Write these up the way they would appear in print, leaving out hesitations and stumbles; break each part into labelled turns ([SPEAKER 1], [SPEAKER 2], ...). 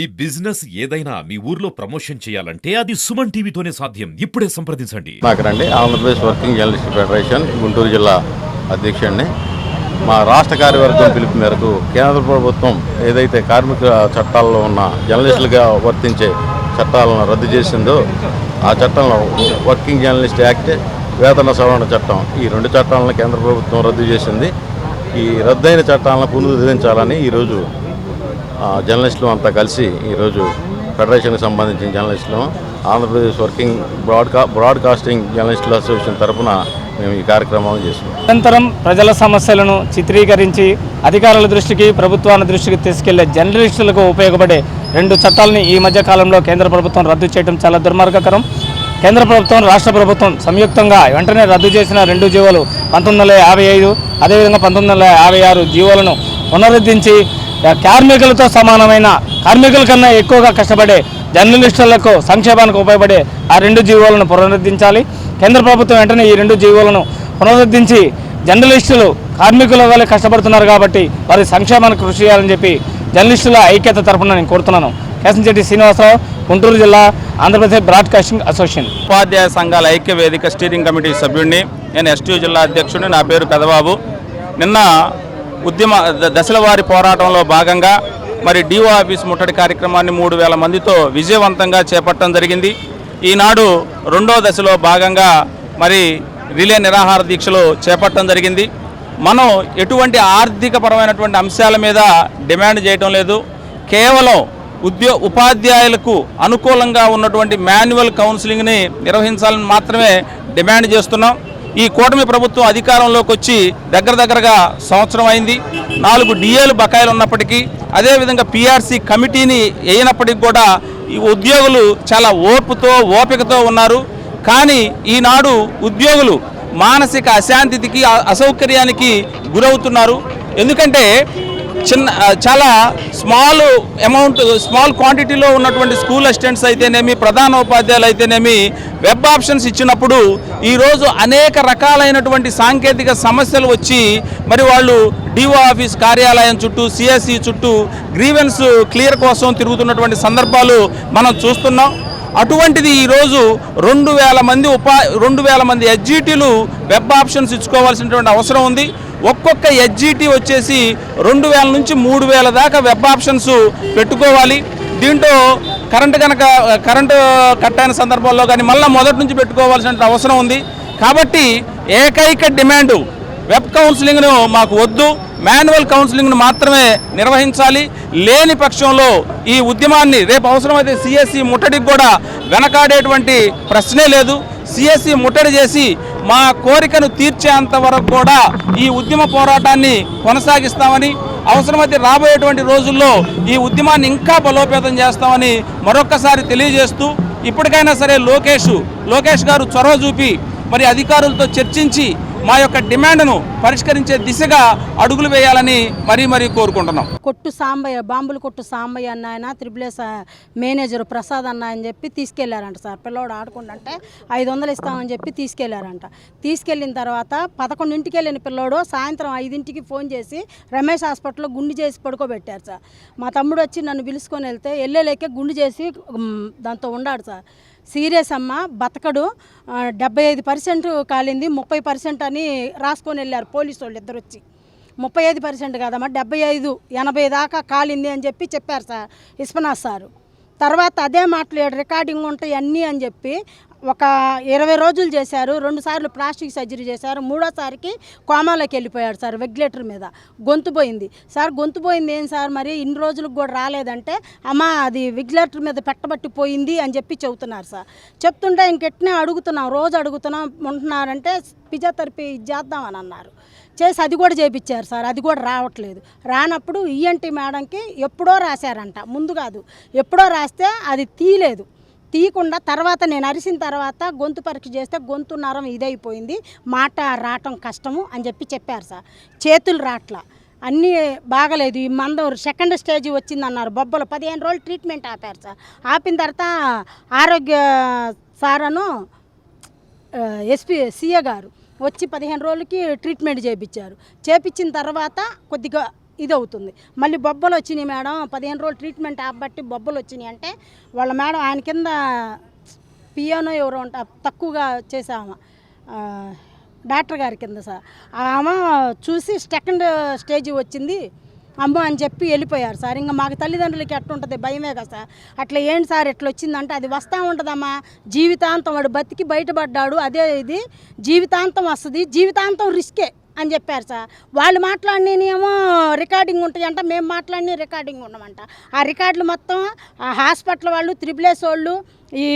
[SPEAKER 1] ఈ బిజినెస్ ఏదైనా మీ ఊర్లో ప్రమోషన్ చేయాలంటే అది సుమన్ టీవీతోనే సాధ్యం. ఇప్పుడే సంప్రదించండి.
[SPEAKER 2] నాకరండి Andhra Pradesh working journalist federation Guntur జిల్లా అధ్యక్షుడిని. మా రాష్ట్ర కార్యవర్గం పిలుపు మేరకు కేంద్ర ప్రభుత్వం ఏదైతే కార్మిక చట్టాల్లో ఉన్న జర్నలిస్టులుగా వర్తించే చట్టాలను రద్దు చేసిందో ఆ చట్టంలో వర్కింగ్ జర్నలిస్ట్ యాక్ట్, వేతన సవరణ చట్టం, ఈ రెండు చట్టాలను కేంద్ర ప్రభుత్వం రద్దు చేసింది. ఈ రద్దయిన చట్టాలను పునరుద్ధరించాలని ఈరోజు జర్నలిస్టులు అంతా కలిసి ఈరోజు ఫెడరేషన్కి సంబంధించిన జర్నలిస్టులు ఆంధ్రప్రదేశ్ వర్కింగ్ బ్రాడ్కాస్టింగ్ జర్నలిస్టుల అసోసియేషన్ తరఫున మేము ఈ కార్యక్రమాలు చేస్తున్నాం.
[SPEAKER 3] నిరంతరం ప్రజల సమస్యలను చిత్రీకరించి అధికారుల దృష్టికి, ప్రభుత్వాల దృష్టికి తీసుకెళ్లే జర్నలిస్టులకు ఉపయోగపడే రెండు చట్టాలని ఈ మధ్య కాలంలో కేంద్ర ప్రభుత్వం రద్దు చేయడం చాలా దుర్మార్గకరం. కేంద్ర ప్రభుత్వం, రాష్ట్ర ప్రభుత్వం సంయుక్తంగా వెంటనే రద్దు చేసిన రెండు జీవోలు 1955, అదేవిధంగా 1956 జీవోలను పునరుద్ధరించి కార్మికులతో సమానమైన, కార్మికుల కన్నా ఎక్కువగా కష్టపడే జర్నలిస్టులకు సంక్షేమానికి ఉపయోగపడే ఆ రెండు జీవోలను పునరుద్ధరించాలి. కేంద్ర ప్రభుత్వం వెంటనే ఈ రెండు జీవోలను పునరుద్ధరించి జర్నలిస్టులు కార్మికుల వల్ల కష్టపడుతున్నారు కాబట్టి వారి సంక్షేమానికి కృషి చేయాలని చెప్పి జర్నలిస్టుల ఐక్యత తరఫున నేను కోరుతున్నాను. కేసంచెట్టి శ్రీనివాసరావు, గుంటూరు జిల్లా, ఆంధ్రప్రదేశ్ బ్రాడ్కాస్టింగ్ అసోసియేషన్.
[SPEAKER 4] ఉపాధ్యాయ సంఘాల ఐక్య వేదిక స్టీరింగ్ కమిటీ సభ్యుడిని. నేను ఎస్టీ జిల్లా అధ్యక్షుడిని. నా పేరు పెదబాబు. నిన్న ఉద్యమ దశల వారి పోరాటంలో భాగంగా మరి డిఓ ఆఫీస్ ముట్టడి కార్యక్రమాన్ని 3000 మందితో విజయవంతంగా చేపట్టడం జరిగింది. ఈనాడు రెండో దశలో భాగంగా మరి రిలే నిరాహార దీక్షలు చేపట్టడం జరిగింది. మనం ఎటువంటి ఆర్థికపరమైనటువంటి అంశాల మీద డిమాండ్ చేయటం లేదు. కేవలం ఉపాధ్యాయులకు అనుకూలంగా ఉన్నటువంటి మాన్యువల్ కౌన్సిలింగ్ని నిర్వహించాలని మాత్రమే డిమాండ్ చేస్తున్నాం. ఈ కూటమి ప్రభుత్వం అధికారంలోకి వచ్చి దగ్గరగా సంవత్సరం అయింది. 4 డిఏలు బకాయిలు ఉన్నప్పటికీ, అదేవిధంగా పిఆర్సీ కమిటీని వేయనప్పటికీ కూడా ఈ ఉద్యోగులు చాలా ఓపికతో ఉన్నారు. కానీ ఈనాడు ఉద్యోగులు మానసిక అశాంతికి, అసౌకర్యానికి గురవుతున్నారు. ఎందుకంటే చాలా స్మాల్ క్వాంటిటీలో ఉన్నటువంటి స్కూల్ అసిస్టెంట్స్ అయితేనేమి, ప్రధాన ఉపాధ్యాయులు అయితేనేమి వెబ్ ఆప్షన్స్ ఇచ్చినప్పుడు ఈరోజు అనేక రకాలైనటువంటి సాంకేతిక సమస్యలు వచ్చి మరి వాళ్ళు డిఓ ఆఫీస్ కార్యాలయం చుట్టూ, సిఎస్సి చుట్టూ గ్రీవెన్స్ క్లియర్ కోసం తిరుగుతున్నటువంటి సందర్భాలు మనం చూస్తున్నాం. అటువంటిది ఈరోజు 2000 మంది ఎస్జిటీలు వెబ్ ఆప్షన్స్ ఇచ్చుకోవాల్సినటువంటి అవసరం ఉంది. ఒక్కొక్క ఎస్జిటి వచ్చేసి 2000 నుంచి 3000 దాకా వెబ్ ఆప్షన్స్ పెట్టుకోవాలి. దీంట్లో కరెంటు కట్ అయిన సందర్భాల్లో కానీ మళ్ళీ మొదటి నుంచి పెట్టుకోవాల్సిన అవసరం ఉంది. కాబట్టి ఏకైక డిమాండు వెబ్ కౌన్సిలింగ్ను మాకు వద్దు, మాన్యువల్ కౌన్సిలింగ్ను మాత్రమే నిర్వహించాలి. లేని పక్షంలో ఈ ఉద్యమాన్ని రేపు అవసరమైతే సిఎస్సి ముట్టడికి కూడా వెనకాడేటువంటి ప్రశ్నే లేదు. సిఎస్సి ముట్టడి చేసి మా కోరికను తీర్చేంత వరకు కూడా ఈ ఉద్యమ పోరాటాన్ని కొనసాగిస్తామని, అవసరమైతే రాబోయేటువంటి రోజుల్లో ఈ ఉద్యమాన్ని ఇంకా బలోపేతం చేస్తామని మరొక్కసారి తెలియజేస్తూ, ఇప్పటికైనా సరే లోకేష్ గారు చొరవ చూపి మరి అధికారులతో చర్చించి మా యొక్క డిమాండ్ను పరిష్కరించే దిశగా అడుగులు వేయాలని మరీ కోరుకుంటున్నాం.
[SPEAKER 5] కొట్టు సాంబయ్య, బాంబులు కొట్టు సాంబయ్య అన్న ఆయన, త్రిబులేస్ మేనేజర్ ప్రసాద్ అన్న అని చెప్పి తీసుకెళ్లారంట సార్. పిల్లోడు ఆడుకుంటే 500 ఇస్తామని చెప్పి తీసుకెళ్లారంట. తీసుకెళ్లిన తర్వాత 11ంటికి వెళ్ళిన పిల్లోడు సాయంత్రం 5ంటికి ఫోన్ చేసి రమేష్ హాస్పిటల్లో గుండు చేసి పడుకోబెట్టారు సార్. మా తమ్ముడు వచ్చి నన్ను పిలుచుకొని వెళ్తే వెళ్ళలేకే గుండు చేసి దాంతో ఉన్నాడు సార్. సీరియస్ అమ్మ, బతకడు, 75% కాలింది, 30% అని రాసుకొని వెళ్ళారు పోలీసు వాళ్ళు ఇద్దరు వచ్చి. 35% కాదమ్మా, 75, 80 దాకా కాలింది అని చెప్పి చెప్పారు సార్ విశ్వనాథ్ సారు. తర్వాత అదే మాట్లాడు రికార్డింగ్ ఉంటాయి అన్నీ అని చెప్పి ఒక 20 రోజులు చేశారు. 2 సార్లు ప్లాస్టిక్ సర్జరీ చేశారు. 3వసారికి కోమాలోకి వెళ్ళిపోయాడు సార్. వెగ్యులేటర్ మీద గొంతు పోయింది సార్. గొంతు పోయింది ఏం సార్, మరి ఇన్ని రోజులకు కూడా రాలేదంటే అమ్మ అది వెగ్యులేటర్ మీద పెట్టబట్టి పోయింది అని చెప్పి చెబుతున్నారు సార్. చెప్తుంటే ఇంకెట్నే అడుగుతున్నాం, రోజు అడుగుతున్నాం ఉంటున్నారంటే ఫిజియోథెరపీ చేద్దామని అన్నారు. చేసి అది కూడా చేయించారు సార్. అది కూడా రావట్లేదు. రానప్పుడు ఈఎన్టీ మేడంకి ఎప్పుడో రాశారంట, ముందు కాదు, ఎప్పుడో రాస్తే అది తీయకుండా తర్వాత నేను అరిసిన తర్వాత గొంతు పరీక్ష చేస్తే గొంతు నరం ఇదైపోయింది, మాట రావటం కష్టము అని చెప్పి చెప్పారు సార్. చేతులు రాట్ల, అన్నీ బాగలేదు, ఈ మందం 2nd స్టేజ్ వచ్చిందన్నారు. బొబ్బలు 15 రోజులు ట్రీట్మెంట్ ఆపారు సార్. ఆపిన తర్వాత ఆరోగ్య సారను సీఏ గారు వచ్చి 15 రోజులకి ట్రీట్మెంట్ చేయించారు. చేయించిన తర్వాత కొద్దిగా ఇది అవుతుంది. మళ్ళీ బొబ్బలు వచ్చినాయి మేడం, 15 రోజులు ట్రీట్మెంట్ ఆపబట్టి బొబ్బలు వచ్చినాయి అంటే వాళ్ళ మేడం ఆయన కింద పియానో ఎవరో తక్కువగా చేసాము డాక్టర్ గారి కింద సార్. ఆమె చూసి సెకండ్ స్టేజ్ వచ్చింది అమ్మో అని చెప్పి వెళ్ళిపోయారు సార్. ఇంకా మాకు తల్లిదండ్రులకి ఎట్టుంటుంది, భయమే కదా సార్. అట్లా ఏంటి సార్ ఎట్లా వచ్చిందంటే అది వస్తూ ఉంటుందమ్మా, జీవితాంతం వాడు బతికి బయటపడ్డాడు, అదే ఇది జీవితాంతం వస్తుంది, జీవితాంతం రిస్కే అని చెప్పారు సార్. వాళ్ళు మాట్లాడినేమో రికార్డింగ్ ఉంటాయంట, మేము మాట్లాడిన రికార్డింగ్ ఉండమంట. ఆ రికార్డులు మొత్తం ఆ హాస్పిటల్ వాళ్ళు, త్రిబులేస్ వాళ్ళు, ఈ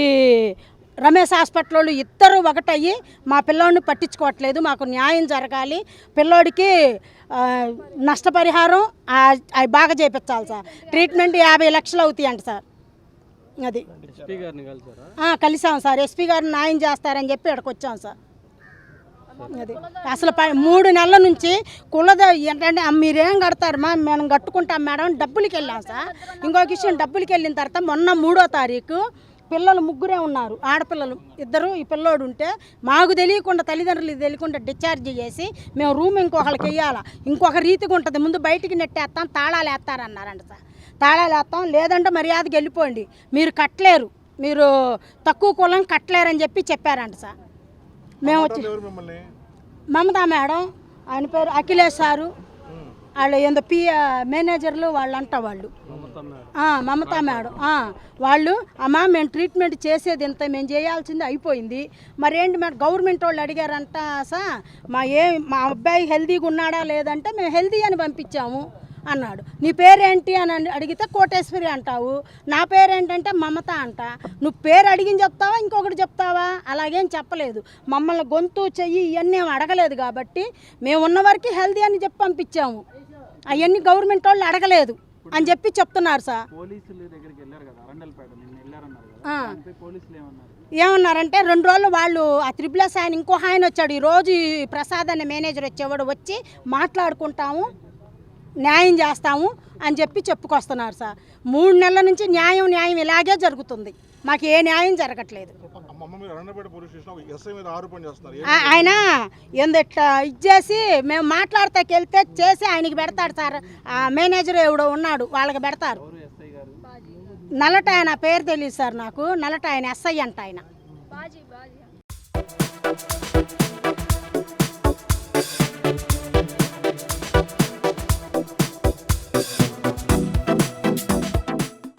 [SPEAKER 5] రమేష్ హాస్పిటల్ వాళ్ళు ఇద్దరు ఒకటయ్యి మా పిల్లోడిని పట్టించుకోవట్లేదు, మాకు న్యాయం జరగాలి, పిల్లోడికి నష్టపరిహారం అవి బాగా చేయించాలి సార్. ట్రీట్మెంట్ 50 లక్షలు అవుతాయి అంట సార్. అది కలిసాం సార్, ఎస్పీ గారిని న్యాయం చేస్తారని చెప్పి ఇక్కడికి వచ్చాం సార్. అది అసలు 3 నెలల నుంచి కులద ఏంటంటే మీరేం కడతారమ్మా, మేము కట్టుకుంటాం మేడం, డబ్బులకి వెళ్ళాం సార్. ఇంకొక విషయం, డబ్బులకి వెళ్ళిన తర్వాత మొన్న 3వ తారీఖు పిల్లలు 3 ఉన్నారు, ఆడపిల్లలు 2, ఈ పిల్లోడు ఉంటే మాకు తెలియకుండా, తల్లిదండ్రులు తెలియకుండా డిశ్చార్జ్ చేసి మేము రూమ్ ఇంకొకరికి వెయ్యాలా, ఇంకొక రీతిగా ఉంటుంది, ముందు బయటికి నెట్టేస్తాం, తాళాలు వేస్తారన్నారంట సార్. తాళాలు వేస్తాం, లేదంటే మర్యాదకి వెళ్ళిపోండి, మీరు కట్టలేరు, మీరు తక్కువ కులం కట్టలేరని చెప్పారంట సార్. మేము వచ్చి మమతా మేడం, ఆయన పేరు అఖిలేష్ సారు, వాళ్ళు ఏందో మేనేజర్లు వాళ్ళంట, వాళ్ళు మమతా మేడం వాళ్ళు, అమ్మా మేము ట్రీట్మెంట్ చేసేది ఇంత, మేము చేయాల్సింది అయిపోయింది, మరేంటి మేడం గవర్నమెంట్ వాళ్ళు అడిగారంట సార్, మా అబ్బాయి హెల్తీగా ఉన్నాడా లేదంటే మేము హెల్తీ అని పంపించాము అన్నాడు. నీ పేరేంటి అని అడిగితే కోటేశ్వరి అంటావు, నా పేరేంటంటే మమత అంట. నువ్వు పేరు అడిగిన చెప్తావా ఇంకొకటి చెప్తావా, అలాగేం చెప్పలేదు. మమ్మల్ని గొంతు చెయ్యి ఇవన్నీ ఏం అడగలేదు కాబట్టి మేము ఉన్న వరకు హెల్తీ అని చెప్పి పంపించాము, అవన్నీ గవర్నమెంట్ వాళ్ళు అడగలేదు అని చెప్పి చెప్తున్నారు సార్. ఏమన్నారంటే 2 రోజులు వాళ్ళు ఆ త్రిబులెస్ ఆయన ఇంకో ఆయన వచ్చాడు, ఈరోజు ప్రసాద్ అనే మేనేజర్ వచ్చేవాడు, వచ్చి మాట్లాడుకుంటాము, న్యాయం చేస్తాము అని చెప్పి చెప్పుకొస్తున్నారు సార్. 3 నెలల నుంచి న్యాయం ఇలాగే జరుగుతుంది, మాకు ఏ న్యాయం జరగట్లేదు. ఆయన ఏందట్లా ఇచ్చేసి మేము మాట్లాడతాకెళ్తే చేసి ఆయనకి పెడతాడు సార్. ఆ మేనేజర్ ఎవడో ఉన్నాడు, వాళ్ళకి పెడతారు. నల్లట ఆయన పేరు తెలియదు సార్ నాకు, నల్లట ఆయన ఎస్ఐ అంట ఆయన.